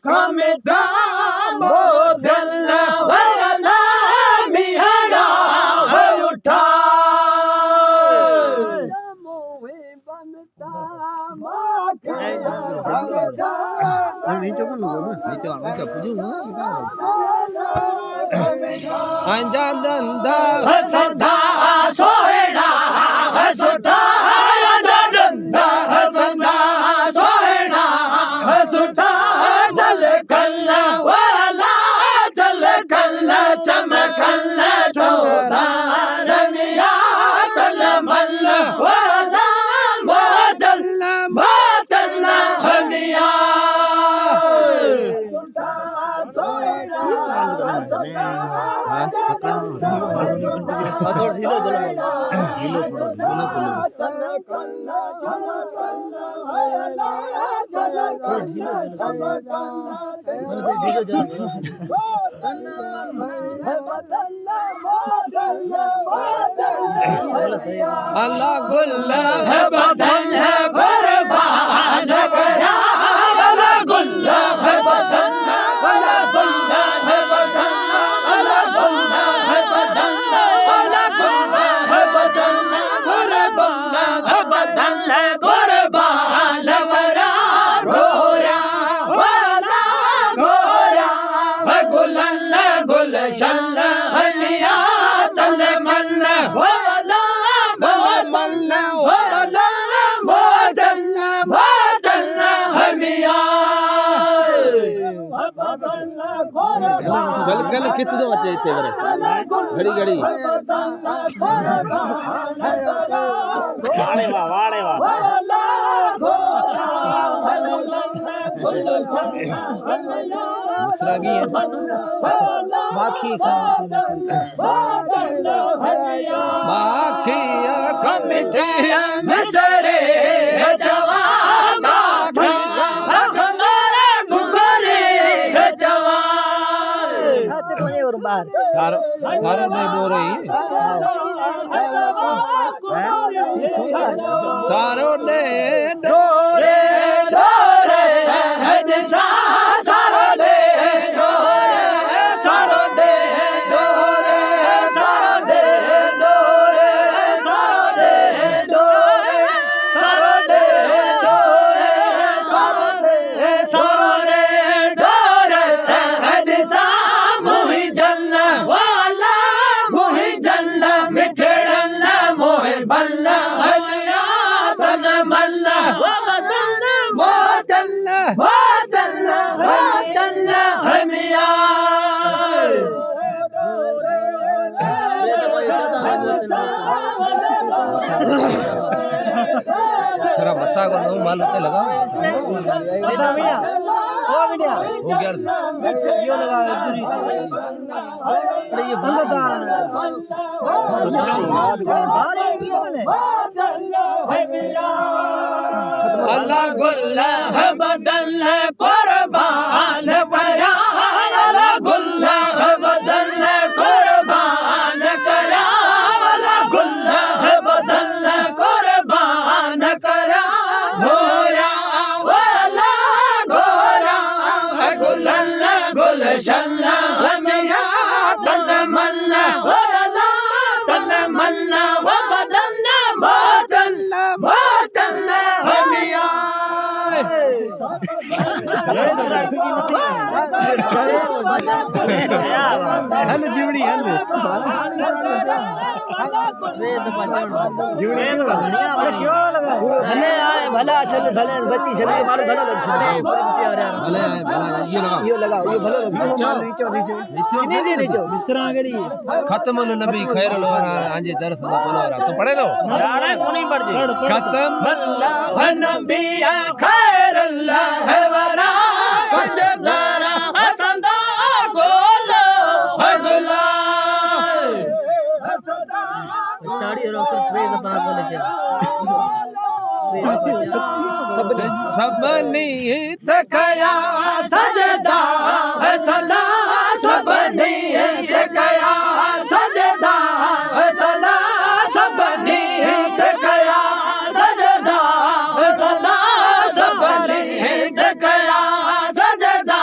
खमिटा मोदल वरना मिहड़ा उठा मोहे बनता नीचे कौन लोग नीचे आना क्या पूछो ना अंजा दंदा हसदा सोहेड़ा हसदा दंदा हसदा सोहेड़ा हसदा जल कल्ला वाला जल कल्ला चमकल्ला चौदा रमिया तल मल्ल वाला मोदल मोदल हमिया थोड़ा ढीलो चलो ढीलो अल्लाह गुल्ला है बदन है कुर्बान करा अल्लाह गुल्ला है बदन अल्लाह गुल्ला है बदन अल्लाह गुल्ला है बदन अल्लाह गुल्ला है बदन कुर्बान है बदन कुर्बान करा गोरा वाला गोरा है गुलन गुलशन हलिया तल मन वाला मोदल वाला मोदल मोदल हमिया गल गल कित दो बच्चे इतने बड़े घड़ी घड़ी वाड़े वाह दूसरा की है बाकी कमिटी मसरे जवान सारो दे बोल रही सारो दे डोरे डोरे हदसा सारो दे डोरे सारो दे डोरे सारो दे डोरे सारो दे डोरे सारो दे डोरे सारो दे डोरे हदसा मोहि जन्न वाला मोहि जन्न मिठड़न मोहि बल्ला हलिया तन मल्ला मोदल मोदल मोदल हमिया थोड़ा बता कर दो माल होते लगा हो गया ये लगा इधर से अरे ये बंद अल्लाह गुल्ला है बदल कुर्बान करा अल्लाह गुल्ला है बदल कुर्बान करा अल्लाह गुल्ला है बदल कुर्बान करा गोरा वाला गोरा है गुल्ला गुलशन हमिया तन मन वाला तन मन व बदन मोदल मोदल हमिया हल जीवड़ी हल जीवड़ी क्यों लगा भले आए भला चल भले बच्ची चल के मारो भला लग भले आए भला ये लगा ये भला लग कितने दे नीचे मिश्रा गड़ी खत्म नबी खैर लो आंजे दरस दा पलोरा तो पढ़े लो यार कोनी पढ़ जे खत्म अल्लाह नबी खैर अल्लाह है वरा कद दरा हसदा गोलो हजला चाड़ी और ऊपर ट्रेन का पास वाले सब नीत कया सजदा है सदा सब नीत कया सजदा है सदा सब नीत कया सजदा है सदा सब नीत कया सजदा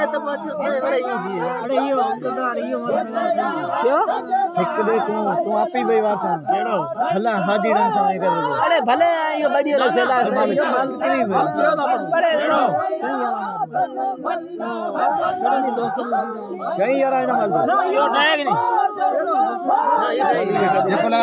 तो बच्चों तो बड़े ही थी अरे यो अंकदार यो क्यों सिक दे तू आप ही बेवार सा छेड़ो भला हादी डांस में कर दे अरे भले यो बढ़िया लग से यो माल की बड़े कहीं यार आना माल ना यो टैग नहीं ना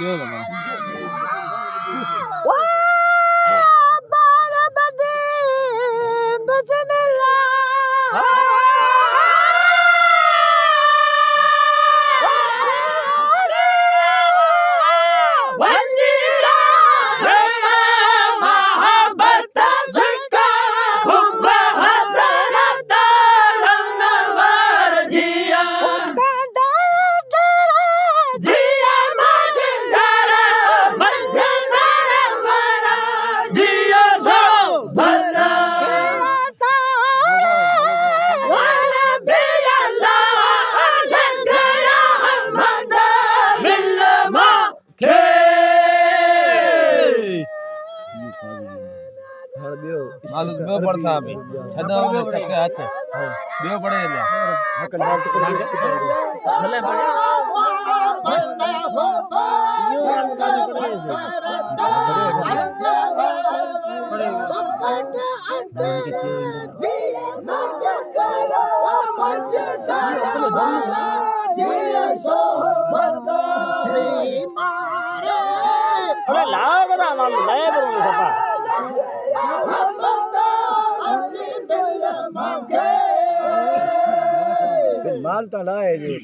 ये लगा मालूम बे पड़ता अभी छदा में टके हाथ बे पड़े या अकल बात तो भले पड़े बंदा हो यो का पड़े पड़े अरे लागदा माल ले बरो सपा माल तड़ा है जी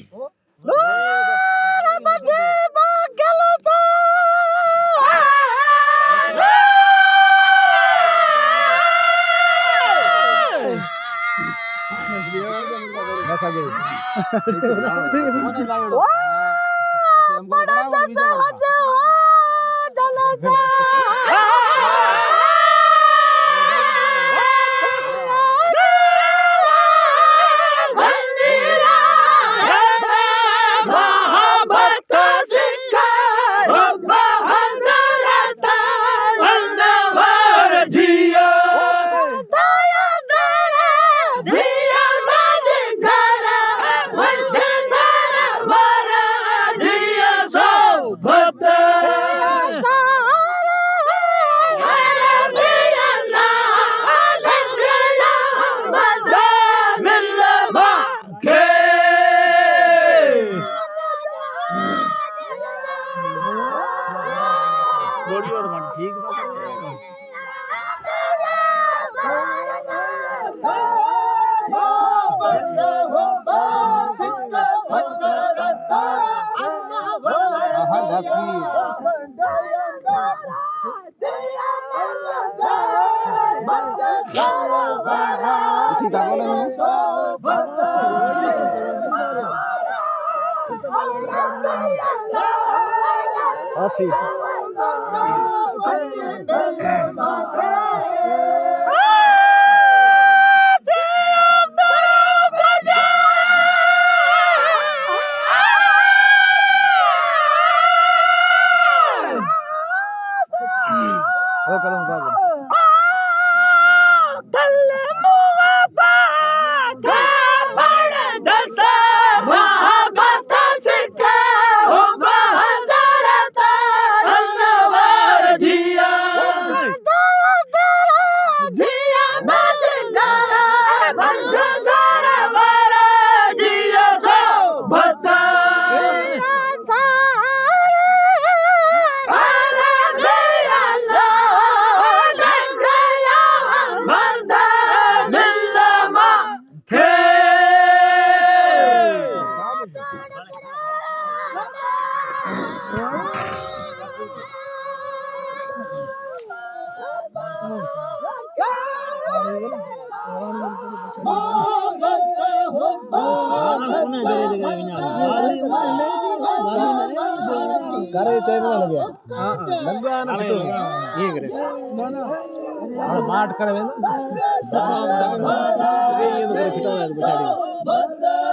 Así. सारे चाय में लग गया लग गया ना ये करे और मार्ट करे ना ये तो करे फिटा है बेचारी